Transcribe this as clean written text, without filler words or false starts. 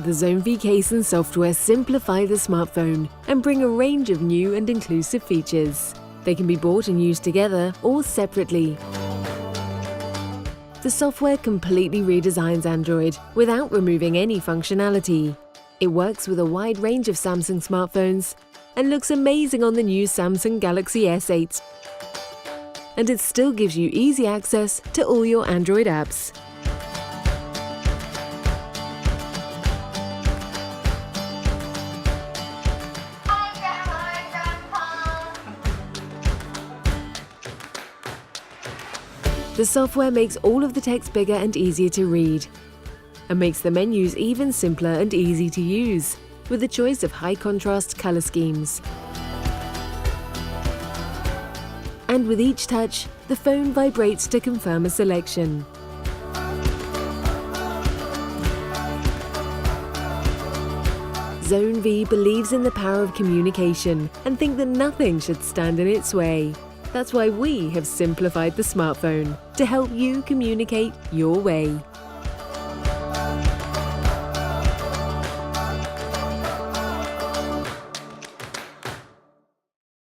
The Zone V case and software simplify the smartphone and bring a range of new and inclusive features. They can be bought and used together or separately. The software completely redesigns Android without removing any functionality. It works with a wide range of Samsung smartphones and looks amazing on the new Samsung Galaxy S8. And it still gives you easy access to all your Android apps. The software makes all of the text bigger and easier to read, and makes the menus even simpler and easy to use, with a choice of high-contrast color schemes. And with each touch, the phone vibrates to confirm a selection. Zone V believes in the power of communication and think that nothing should stand in its way. That's why we have simplified the smartphone to help you communicate your way.